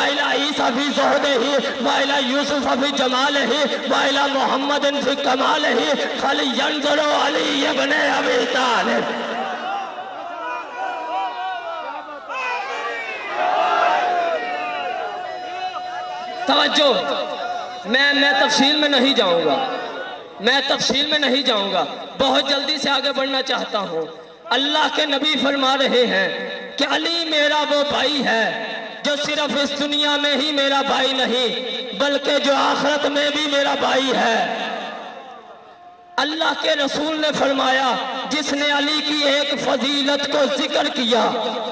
وإلى عيسى في زهده وإلى يوسف في جماله وإلى محمد في كماله فلينظر علي ابن أبي طالب. توجہ، میں تفصیل میں نہیں جاؤں گا، بہت جلدی سے آگے بڑھنا چاہتا ہوں. اللہ کے نبی فرما رہے ہیں کہ علی میرا وہ بھائی ہے جو صرف اس دنیا میں ہی میرا بھائی نہیں بلکہ جو آخرت میں بھی میرا بھائی ہے. اللہ کے رسول نے فرمایا جس نے علی کی ایک فضیلت کو ذکر کیا،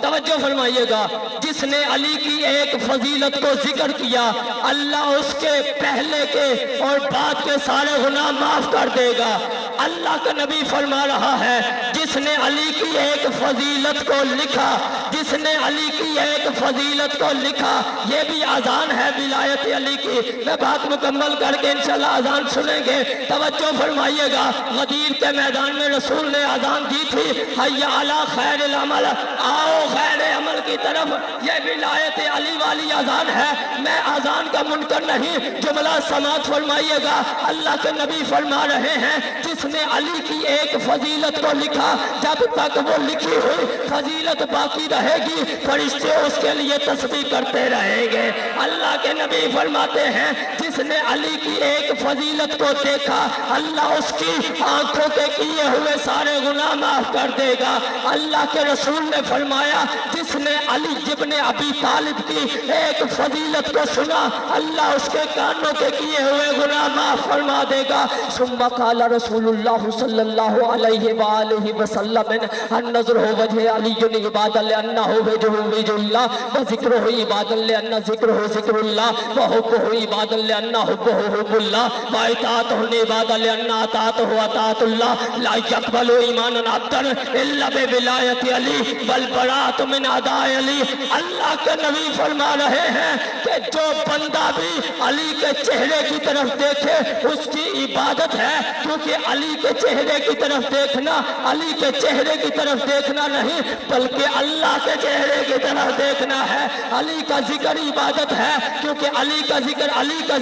توجہ فرمائیے گا، جس نے علی کی ایک فضیلت کو ذکر کیا اللہ اس کے پہلے کے اور بعد کے سارے گناہ معاف کر دے گا. اللہ کا نبی فرما رہا ہے جس نے علی کی ایک فضیلت کو لکھا، جس نے علی کی ایک فضیلت کو لکھا، یہ بھی اذان ہے ولایت علی کی. میں بات مکمل کر کے انشاءاللہ اذان سنیں گے. توجہ فرمائیے گا، غدیر کے میدان میں رسول نے اذان دی تھی حی علی خیر العمل، آؤ خیر عمل کی طرف. یہ ولایت علی والی اذان ہے. میں اذان کا منکر نہیں، جملہ سماعت فرمائیے گا. اللہ کے نبی فرما رہے ہیں جس نے علی کی ایک فضیلت کو لکھا، جب تک وہ لکھی ہوئی فضیلت باقی رہے گی فرشتے اس کے لیے تسبیح کرتے رہیں گے. اللہ کے نبی فرماتے ہیں جس نے علی کی ایک فضیلت کو دیکھا اللہ اس کی آنکھوں کے کیے ہوئے سارے گناہ معاف کر دے گا. اللہ کے رسول نے فرمایا جس نے علی ابن ابی طالب کی ایک فضیلت کو سنا اللہ اس کے کانوں کے کیے ہوئے گناہ معاف فرما دے گا. ثم قال رسول اللہ صلی اللہ علیہ وآلہ وسلم النظر وجہ علی عبادہ لأنہ وجہ وجہ اللہ وذکرہ عبادہ لأنہ ذکرہ ذکر اللہ وحبہ عبادہ لأنہ حبہ حب اللہ وإطاعتہ عبادہ لأنہ اطاعتہ اطاعت اللہ. لا يقبل ایمانا عبدا الا بولایت علی والبراءۃ من اعداء علی. اللہ کے نبی فرما رہے ہیں کہ جو بندہ بھی علی کے چہرے کی طرف دیکھے اس کی عبادت ہے، کیونکہ علی کے چہرے کی طرف دیکھنا علی کے چہرے کی طرف دیکھنا نہیں بلکہ اللہ کے چہرے کی طرف دیکھنا ہے. علی کا ذکر عبادت ہے کیونکہ علی کا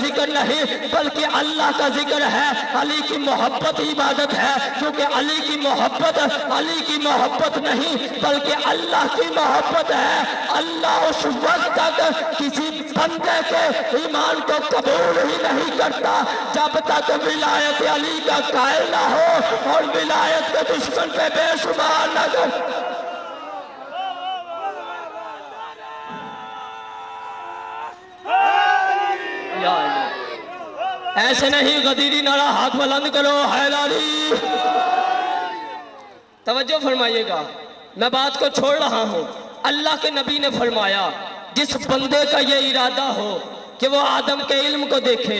ذکر نہیں بلکہ اللہ کا ذکر ہے. علی کی محبت عبادت ہے کیونکہ علی کی محبت نہیں بلکہ اللہ کی محبت ہے. اللہ اس وقت تک کسی بندے کے ایمان کو قبول ہی نہیں کرتا جب تک ولایت علی کا قائل نہ ہو اور ولایت کے دشمن پہ بے شمار نہ کر. ایسے نہیں غدیری نعرہ ہاتھ بلند کرو حیدری. توجہ فرمائیے گا، میں بات کو چھوڑ رہا ہوں. اللہ کے نبی نے فرمایا جس بندے کا یہ ارادہ ہو کہ وہ آدم کے علم کو دیکھے،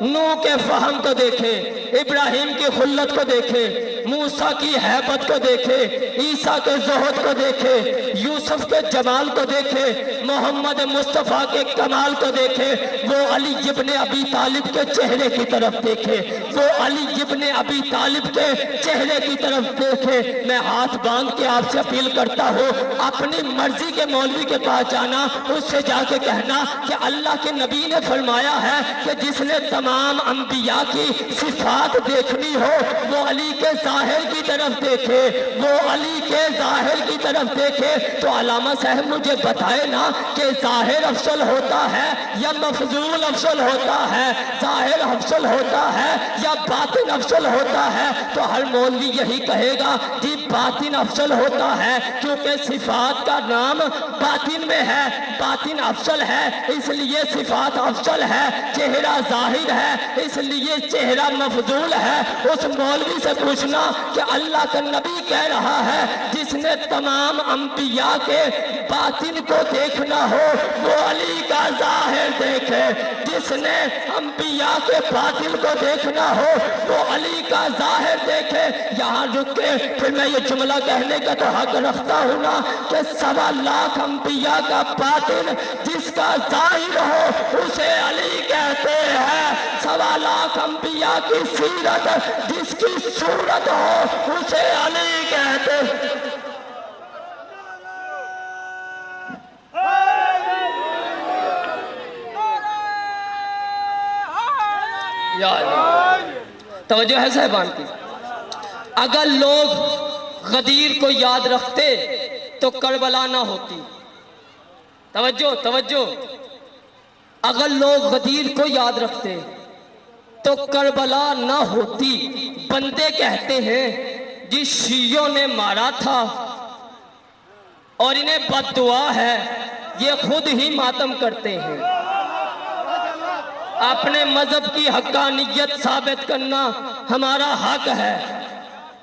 نوح کے فہم کو دیکھے، ابراہیم کی خلت کو دیکھے، موسیٰ کی حیبت کو دیکھے، عیسیٰ کے زہد کو دیکھے، یوسف کے جمال کو دیکھے، محمد مصطفیٰ کے کمال کو دیکھے، وہ علی ابن ابی طالب کے چہرے کی طرف دیکھے، وہ علی ابن ابی طالب کے چہرے کی طرف دیکھے. میں ہاتھ باندھ کے آپ سے اپیل کرتا ہوں اپنی مرضی کے مولوی کے پاس جانا، اس سے جا کے کہنا کہ اللہ کے نبی نے فرمایا ہے کہ جس نے تمام انبیاء کی صفات دیکھنی ہو وہ علی کے ظاہر کی طرف دیکھے، وہ علی کے ظاہر کی طرف دیکھے. تو علامہ صاحب مجھے بتائے نا کہ ظاہر افضل ہوتا ہے یا مفضول افضل ہوتا ہے، ظاہر افضل ہوتا ہے یا باطن افضل ہوتا ہے؟ تو ہر مولوی یہی کہے گا جی باطن افضل ہوتا ہے کیونکہ صفات کا نام باطن میں ہے، باطن افضل ہے اس لیے صفات افضل ہے. چہرہ ظاہر ہے اس لیے چہرہ مفضول ہے. اس مولوی سے پوچھنا کہ اللہ کا نبی کہہ رہا ہے جس نے تمام انبیاء کے باطن کو دیکھنا ہو وہ علی کا ظاہر دیکھے، جس نے انبیاء کے باطن کو دیکھنا ہو وہ علی کا ظاہر دیکھے. یہاں رک کے پھر میں یہ جملہ کہنے کا تو حق رکھتا ہوں نا کہ 1.25 لاکھ انبیاء کا باطن جس کا ظاہر ہو اسے علی کہتے ہیں. 1.25 لاکھ انبیاء کی سیرت جس کی صورت ہو اسے علی کہتے ہیں. یا علی۔ توجہ ہے صاحبان کی، اگر لوگ غدیر کو یاد رکھتے تو کربلا نہ ہوتی۔ توجہ توجہ، اگر لوگ غدیر کو یاد رکھتے تو کربلا نہ ہوتی۔ بندے کہتے ہیں جس شیعوں نے مارا تھا اور انہیں بد دعا ہے، یہ خود ہی ماتم کرتے ہیں۔ اپنے مذہب کی حقانیت ثابت کرنا ہمارا حق ہے۔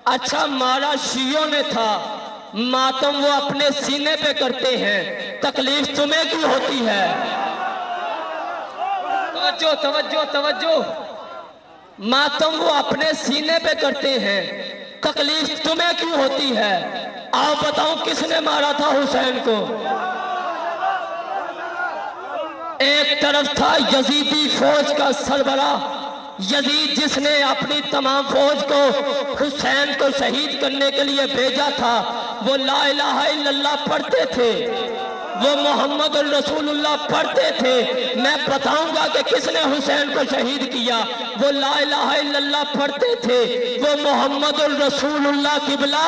اچھا مارا شیعوں نے تھا، ماتم وہ اپنے سینے پہ کرتے ہیں، تکلیف تمہیں کی ہوتی ہے؟ توجہ توجہ توجہ، ماتم وہ اپنے سینے پہ کرتے ہیں، تکلیف تمہیں کیوں ہوتی ہے؟ آؤ بتاؤں کس نے مارا تھا حسین کو؟ ایک طرف تھا یزیدی فوج کا سربراہ یزید، جس نے اپنی تمام فوج کو حسین کو شہید کرنے کے لیے بھیجا تھا۔ وہ لا الہ الا اللہ پڑھتے تھے، وہ محمد الرسول اللہ پڑھتے تھے۔ میں بتاؤں گا کہ کس نے حسین کو شہید کیا۔ وہ لا الہ الا اللہ پڑھتے تھے، وہ محمد الرسول اللہ قبلہ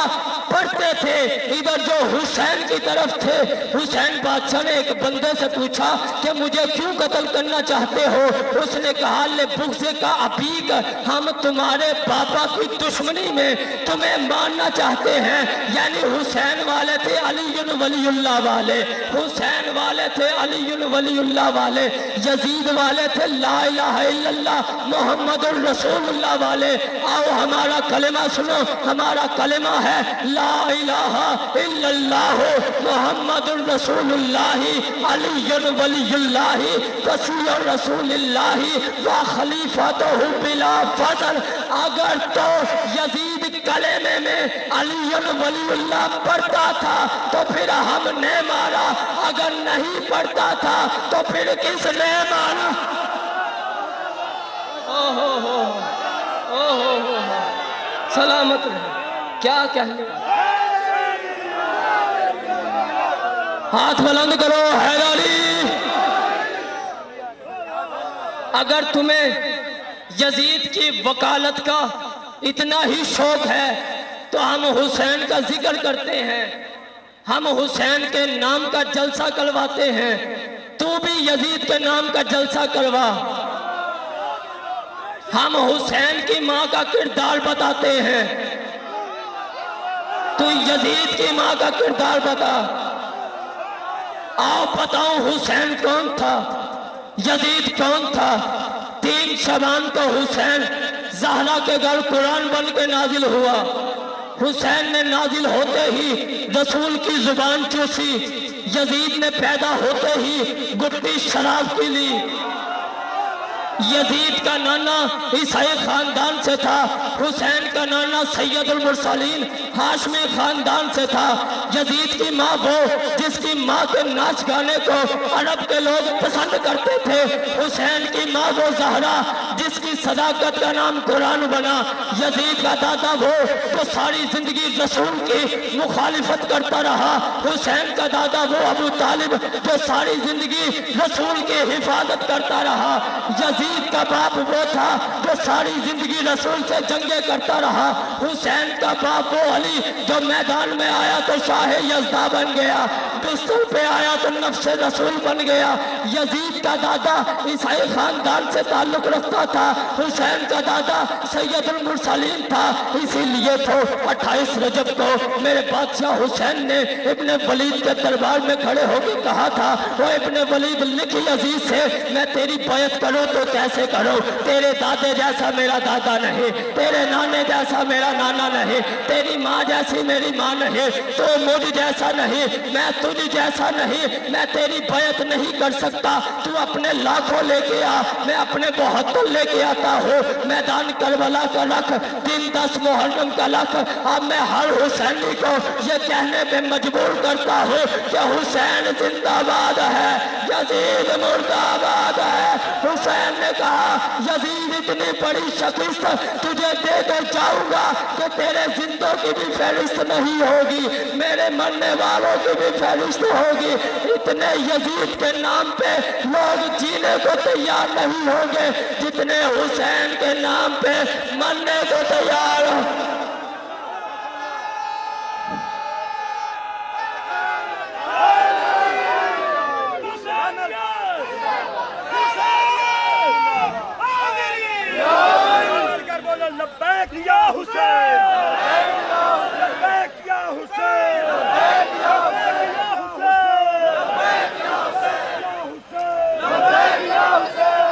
پڑھتے تھے۔ ادھر جو حسین کی طرف تھے، حسین بادشاہ نے ایک بندے سے پوچھا کہ مجھے کیوں قتل کرنا چاہتے ہو؟ اس نے کہا لے بغض کا ابیک، ہم تمہارے پاپا کی دشمنی میں تمہیں مارنا چاہتے ہیں۔ یعنی حسین والے تھے علی ولی اللہ والے، حسین والے تھے علی ولی اللہ والے، یزید والے تھے لا الہ الا اللہ محمد الرسول اللہ والے۔ آؤ ہمارا کلمہ سنو، ہمارا کلمہ ہے لا الہ الا اللہ محمد الرسول اللہ علی ولی اللہ وصی رسول اللہ و خلیفۃہ بلا فضل۔ اگر تو یزید کلمے میں علی ولی اللہ پڑھتا تھا تو پھر ہم نے مارا، اگر نہیں پڑھتا تھا تو پھر کس نے مارا؟ سلامت رہے، کیا کہنے؟ ہاتھ بلند کرو حیدری۔ اگر تمہیں یزید کی وکالت کا اتنا ہی شوق ہے تو ہم حسین کا ذکر کرتے ہیں، ہم حسین کے نام کا جلسہ کرواتے ہیں۔ تو بھی یزید کے نام کا جلسہ کروا۔ ہم حسین کی ماں کا کردار بتاتے ہیں، تو یزید کی ماں کا کردار بتا۔ آؤ بتاؤ حسین کون تھا، یزید کون تھا؟ 3 شعبان کو حسین زہرا کے گھر قرآن بن کے نازل ہوا۔ حسین نے نازل ہوتے ہی رسول کی زبان چوسی، یزید نے پیدا ہوتے ہی گٹی شراب پی لی۔ یزید کا نانا عیسائی خاندان سے تھا، حسین کا نانا سید المرسلین ہاشمی خاندان سے تھا۔ یزید کی ماں وہ جس کی ماں کے ناچ گانے کو عرب کے لوگ پسند کرتے تھے، حسین کی ماں وہ زہرا جس کی صداقت کا نام قرآن بنا۔ یزید کا دادا وہ جو ساری زندگی رسول کی مخالفت کرتا رہا، حسین کا دادا وہ ابو طالب جو ساری زندگی رسول کی حفاظت کرتا رہا۔ یزید کا باپ وہ تھا جو ساری زندگی رسول سے جنگیں کرتا رہا۔ حسین کا باپ وہ علی جو میدان میں آیا تو شاہ یزدہ بن گیا، بستر پہ آیا تو نفس رسول بن گیا۔ یزید کا دادا عیسائی خاندان سے تعلق رکھتا تھا، حسین کا دادا سید المرسلین تھا۔ اسی لیے تو 28 رجب کو میرے بادشاہ حسین نے ابن ولید کے دربار میں کھڑے ہو کے کہا تھا، وہ ابن ولید لکھ یزید سے میں تیری بیعت کروں تو کیسے کرو؟ تیرے دادے جیسا میرا دادا نہیں، تیرے نانے جیسا میرا نانا نہیں، تیری ماں جیسی میری ماں نہیں، تو مجھ جیسا نہیں، میں تجھ جیسا نہیں، میں تیری بیعت نہیں کر سکتا۔ تو اپنے لاکھوں لے کے آ، میں اپنے 72 لے کے آتا ہوں۔ میدان کربلا کا رکھ، دن 10 محرم کا رکھ۔ اب میں ہر حسینی کو یہ کہنے پہ مجبور کرتا ہوں کہ حسین زندہ باد ہے، یزید مردہ باد ہے۔ حسین نے کہا یزید اتنی اتنی بڑی شکست تجھے دے کے جاؤں گا کہ تیرے زندوں کی بھی فہرست نہیں ہوگی، میرے مرنے والوں کی بھی فہرست ہوگی۔ اتنے یزید کے نام پہ لوگ جینے کو تیار نہیں ہوں گے جتنے حسین کے نام پہ مرنے کو تیار ہوں۔ لبیک یا حسین، لبیک یا حسین، لبیک یا حسین، لبیک یا حسین، لبیک یا حسین،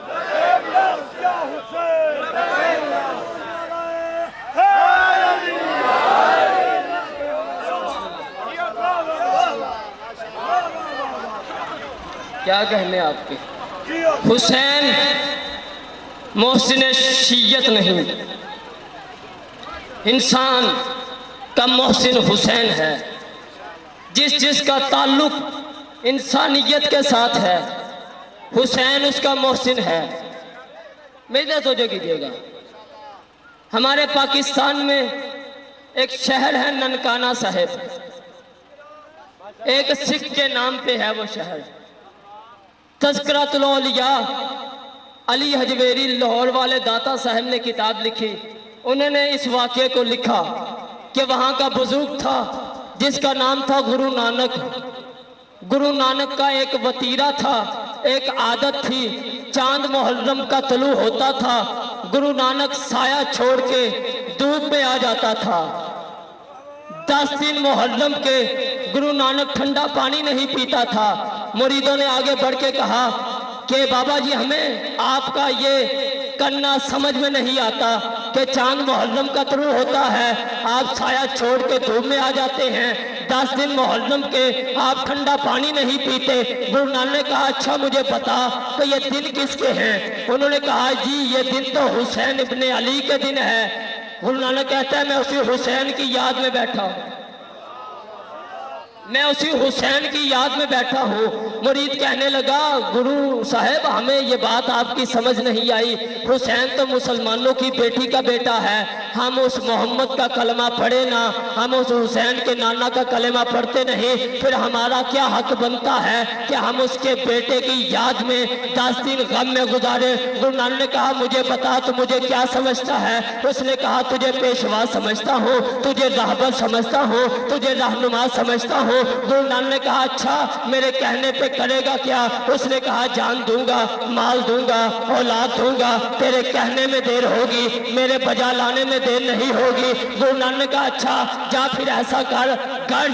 لبیک یا حسین، لبیک یا حسین۔ کیا کہنے آپ کے؟ حسین محسن شیعت نہیں، انسان کا محسن حسین ہے۔ جس کا تعلق انسانیت کے ساتھ ہے، حسین اس کا محسن ہے۔ میرے توجہ کیجیے گا، ہمارے پاکستان میں ایک شہر ہے ننکانہ صاحب، ایک سکھ کے نام پہ ہے وہ شہر۔ تذکرۃ الاولیاء علی حجویری لاہور والے داتا صاحب نے کتاب لکھی، انہوں نے اس واقعے کو لکھا کہ وہاں کا بزرگ تھا جس کا نام تھا گرو نانک۔ گرو نانک کا ایک وتیرہ تھا، ایک عادت تھی، چاند محرم کا طلوع ہوتا تھا، گرو نانک سایہ چھوڑ کے دھوپ میں آ جاتا تھا۔ 10 دن محرم کے گرو نانک ٹھنڈا پانی نہیں پیتا تھا۔ مریدوں نے آگے بڑھ کے کہا کہ بابا جی ہمیں آپ کا یہ کرنا سمجھ میں نہیں آتا کہ چاند محرم کا طلوع ہوتا ہے، آپ سایہ چھوڑ کے دھوپ میں آ جاتے ہیں، 10 دن محرم کے آپ ٹھنڈا پانی نہیں پیتے۔ گرو نانک نے کہا اچھا مجھے بتا کہ یہ دن کس کے ہیں؟ انہوں نے کہا جی یہ دن تو حسین ابن علی کے دن ہے۔ گرو نانک کہتا ہے میں اسی حسین کی یاد میں بیٹھا ہوں، میں اسی حسین کی یاد میں بیٹھا ہوں۔ مرید کہنے لگا گرو صاحب ہمیں یہ بات آپ کی سمجھ نہیں آئی، حسین تو مسلمانوں کی بیٹی کا بیٹا ہے، ہم اس محمد کا کلمہ پڑھے نہ، ہم اس حسین کے نانا کا کلمہ پڑھتے نہیں، پھر ہمارا کیا حق بنتا ہے کہ ہم اس کے بیٹے کی یاد میں 10 دن غم میں گزارے؟ گرو نانک نے کہا مجھے بتا تو مجھے کیا سمجھتا ہے؟ اس نے کہا تجھے پیشوا سمجھتا ہوں، تجھے رہبر سمجھتا ہوں، تجھے رہنما سمجھتا ہوں۔ گرو نانک نے کہا اچھا میرے کہنے پہ کرے گا کیا؟ اس نے کہا جان دوں گا، مال دوں گا، اولاد دوں گا، تیرے کہنے میں دیر ہوگی، میرے بجا لانے میں دیر نہیں ہوگی۔ گرو نانک نے کہا اچھا جا پھر ایسا کر، گھر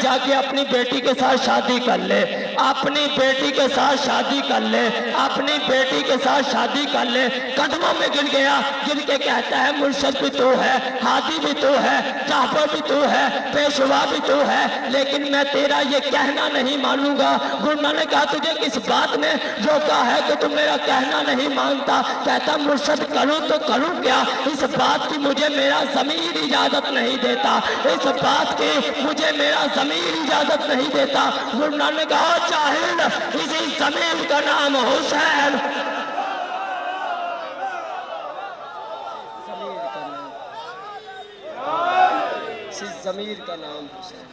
جا کے اپنی بیٹی کے ساتھ شادی کر لے، اپنی بیٹی کے ساتھ شادی کر لے، اپنی بیٹی کے ساتھ شادی کر لے۔ قدموں میں گر گیا، گر کے کہتا ہے مرشد بھی تو ہے، ہادی بھی تو ہے، رہبر بھی تو ہے، پیشوا بھی تو ہے، لیکن میں تیرا یہ کہنا نہیں مانوں گا۔ گرو نانک نے کہا تجھے کس بات نے روکا ہے کہ تم میرا کہنا نہیں مانتا؟ کہتا مرشد کروں تو کروں کیا، اس بات کی مجھے میرا ضمیر اجازت نہیں دیتا، اس بات کی مجھے میرا ضمیر اجازت نہیں دیتا۔ گرو نانک نے کہا جاہل، اسی ضمیر کا نام حسین۔ ضمیر کا نام حسین۔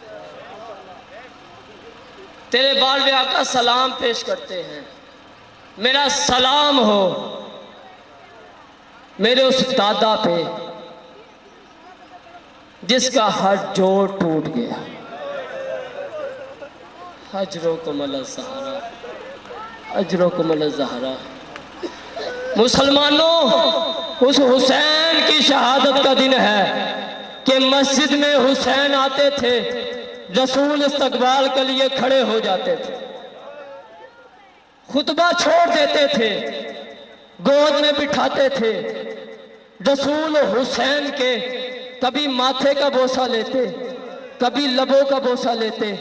تیرے بالوے آقا سلام پیش کرتے ہیں، میرا سلام ہو میرے اس دادا پہ جس کا ہر جوڑ ٹوٹ گیا، حجرکم الزہرا، حجرکم الزہرا۔ مسلمانوں اس حسین کی شہادت کا دن ہے کہ مسجد میں حسین آتے تھے، رسول استقبال کے لیے کھڑے ہو جاتے تھے، خطبہ چھوڑ دیتے تھے، گود میں بٹھاتے تھے، رسول حسین کے کبھی ماتھے کا بوسہ لیتے، کبھی لبوں کا بوسہ لیتے،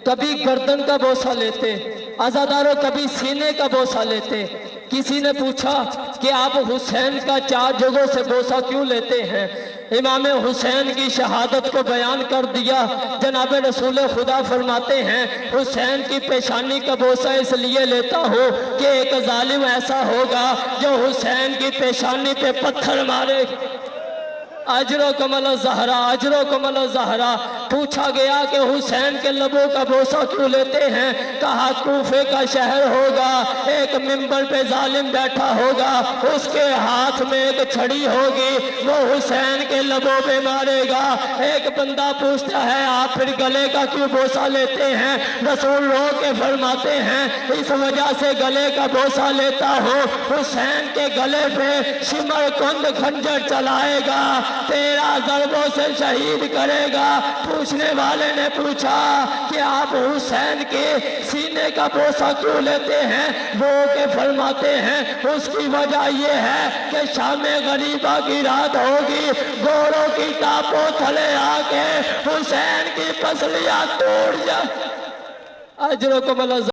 کبھی گردن کا بوسہ لیتے، عزاداروں کبھی سینے کا بوسہ لیتے۔ کسی نے پوچھا کہ آپ حسین کا 4 جگہوں سے بوسہ کیوں لیتے ہیں؟ امام حسین کی شہادت کو بیان کر دیا۔ جناب رسول خدا فرماتے ہیں حسین کی پیشانی کا بوسہ اس لیے لیتا ہوں کہ ایک ظالم ایسا ہوگا جو حسین کی پیشانی پہ پتھر مارے۔ اجرکم الزہرا، اجرکم الزہرا۔ پوچھا گیا کہ حسین کے لبوں کا بوسہ کیوں لیتے ہیں؟ کہا کوفے کا شہر ہوگا، ایک منبر پہ ظالم بیٹھا ہوگا، اس کے ہاتھ میں ایک چھڑی ہوگی، وہ حسین کے لبوں پہ مارے گا۔ ایک بندہ پوچھتا ہے آپ پھر گلے کا کیوں بوسہ لیتے ہیں؟ رسول رو کے فرماتے ہیں اس وجہ سے گلے کا بوسہ لیتا ہوں، حسین کے گلے پہ شمر کند خنجر چلائے گا، 13 ضربوں سے شہید کرے گا۔ پوچھنے والے نے پوچھا کہ آپ حسین کے سینے کا بوسہ کیوں لیتے ہیں؟ وہ کہ فرماتے ہیں اس کی وجہ یہ ہے کہ شام غریبہ کی رات ہوگی، گھوڑوں کی ٹاپوں تھلے آ کے حسین کی پسلیاں توڑ جائیں۔ اجرکم اللہ۔